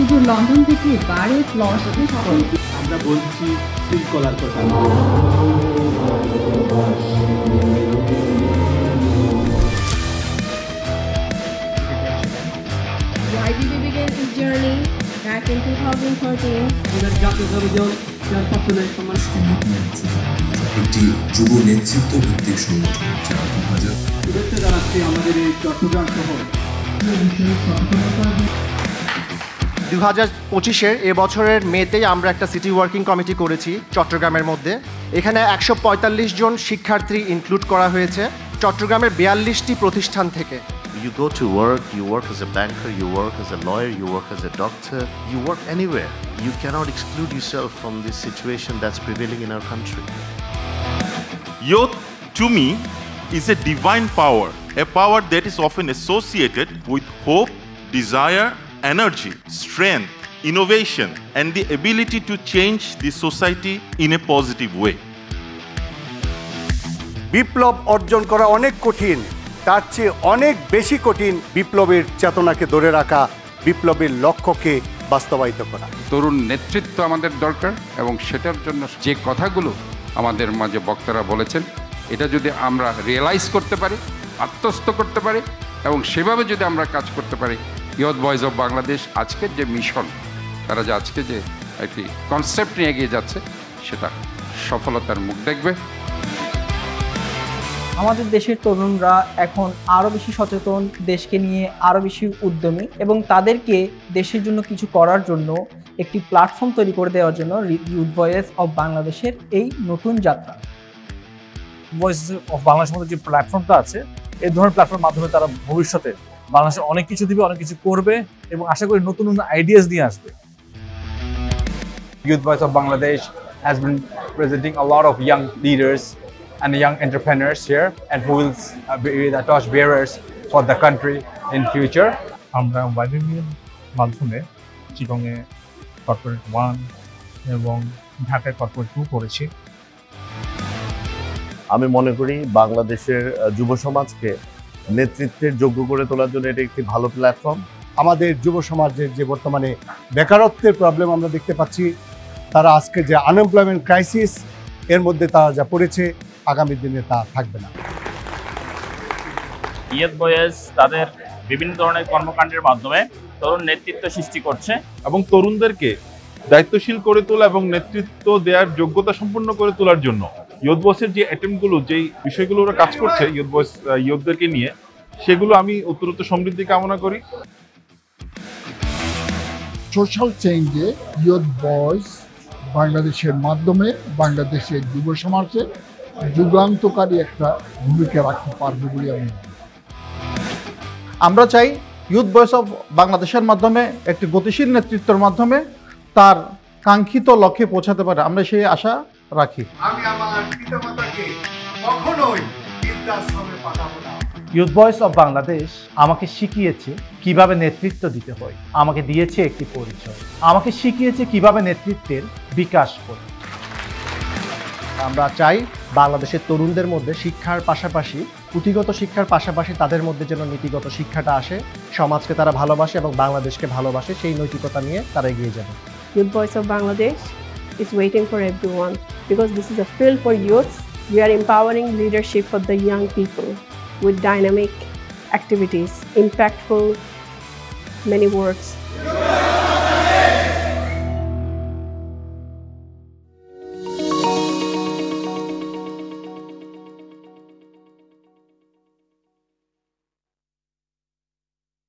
শুধু লন্ডন থেকে বারে প্লট আমরা বলছি শৃঙ্খলার কথা। Why did we begin this journey back in 2013? একটি যুব নেতৃত্ব ভিত্তিক সংগঠন যা 2000 শুভেচ্ছা জানাচ্ছি আমাদের এই চট্টগ্রাম শহর 2025-এর এবছরের মেতেই আমরা একটা সিটি ওয়ার্কিং কমিটি করেছি চট্টগ্রামের মধ্যে। এখানে 145 জন শিক্ষার্থী ইনক্লুড করা হয়েছে চট্টগ্রামের 42টি প্রতিষ্ঠান থেকে। You go to work, you work as a banker, you work as a lawyer, you work as a doctor, you work anywhere. You cannot exclude yourself from this situation that's prevailing in our country. Youth, to me, is a divine power, a power that is often associated with hope, desire, energy, strength, innovation, and the ability to change the society in a positive way. বিপ্লব অর্জন করা অনেক কঠিন, তার চেয়ে অনেক বেশি কঠিন বিপ্লবের চেতনাকে ধরে রাখা, বিপ্লবের লক্ষ্যকে বাস্তবায়িত করা। তরুণ নেতৃত্ব আমাদের দরকার এবং সেটার জন্য যে কথাগুলো আমাদের মাঝে বক্তারা বলেছেন, এটা যদি আমরা রিয়েলাইজ করতে পারি, আত্মস্থ করতে পারি এবং সেভাবে যদি আমরা কাজ করতে পারি, ইয়ুথ ভয়েস অফ বাংলাদেশ আজকের যে মিশন, তারা যে আজকে যে একটি কনসেপ্ট নিয়ে এগিয়ে যাচ্ছে, সেটা সফলতার মুখ দেখবে। আমাদের দেশের তরুণরা এখন আরও বেশি সচেতন, দেশকে নিয়ে আরও বেশি উদ্যমী এবং তাদেরকে দেশের জন্য কিছু করার জন্য একটি প্ল্যাটফর্ম তৈরি করে দেওয়ার জন্য ইয়ুথ ভয়েস অফ বাংলাদেশের এই নতুন যাত্রা। ভয়েস অফ বাংলাদেশের মধ্যে যে প্ল্যাটফর্মটা আছে, এই ধরনের প্ল্যাটফর্মের মাধ্যমে তারা ভবিষ্যতে বাংলাদেশে অনেক কিছু দিবে, অনেক কিছু করবে এবং আশা করি নতুন নতুন আইডিয়াস নিয়ে আসবে। Youth Voice of Bangladesh has been presenting a lot of young leaders and young entrepreneurs here, and who will be the torch bearers for the country in future. আমরা ওয়াইবিবির মাধ্যমে চিটংয়ে কর্পোরেট 1 এবং ঢাকায় কর্পোরেট 2 করেছি। আমি মনে করি বাংলাদেশের যুব সমাজকে নেতৃত্বের যোগ্য করে তোলার জন্য এটা একটি ভালো প্ল্যাটফর্ম। আমাদের যুব সমাজের যে বর্তমানে বেকারত্বের প্রবলেম আমরা দেখতে পাচ্ছি, তারা আজকে যে আনএমপ্লয়মেন্ট ক্রাইসিস, এর মধ্যে তারা যা পড়েছে, আগামী দিনে তা থাকবে না। ইয়ুথ ভয়েস তাদের বিভিন্ন ধরনের কর্মকাণ্ডের মাধ্যমে তরুণ নেতৃত্ব সৃষ্টি করছে এবং তরুণদেরকে দায়িত্বশীল করে তোলা এবং নেতৃত্ব দেওয়ার যোগ্যতা সম্পন্ন করে তোলার জন্য ইয়ুথ ভয়েসের যে অ্যাটেম্পটগুলো, যেই বিষয়গুলো ওরা কাজ করছে ইয়ুথ ভয়েস ইয়ুথদেরকে নিয়ে, সেগুলো আমি উত্তরোত্তর সমৃদ্ধি কামনা করি। সোশ্যাল চেঞ্জে ইয়ুথ ভয়েস বাংলাদেশের মাধ্যমে বাংলাদেশের যুব সমাজে যুগান্তকারী একটা ভূমিকা রাখতে পারবে বলে আমি আমরা চাই ইয়ুথ ভয়েস অফ বাংলাদেশের মাধ্যমে একটি গতিশীল নেতৃত্বের মাধ্যমে তার কাঙ্ক্ষিত লক্ষ্যে পৌঁছাতে পারে, আমরা সেই আশা রাখি। আমি আমার পিতামাতাকে কখনোই বৃদ্ধাশ্রমে পাঠাবো না। ইয়ুথ ভয়েস অফ বাংলাদেশ আমাকে শিখিয়েছে কিভাবে নেতৃত্ব দিতে হয়, আমাকে দিয়েছে একটি পরিচয়, আমাকে শিখিয়েছে কিভাবে নেতৃত্বের বিকাশ করে। আমরা চাই বাংলাদেশের তরুণদের মধ্যে শিক্ষার পাশাপাশি, পুঁথিগত শিক্ষার পাশাপাশি তাদের মধ্যে যেন নীতিগত শিক্ষাটা আসে, সমাজকে তারা ভালোবাসে এবং বাংলাদেশকে ভালোবাসে, সেই নৈতিকতা নিয়ে তারা এগিয়ে যাবে। Youth Voice of Bangladesh is waiting for everyone because this is a field for youth. We are empowering leadership for the young people with dynamic activities, impactful, many words.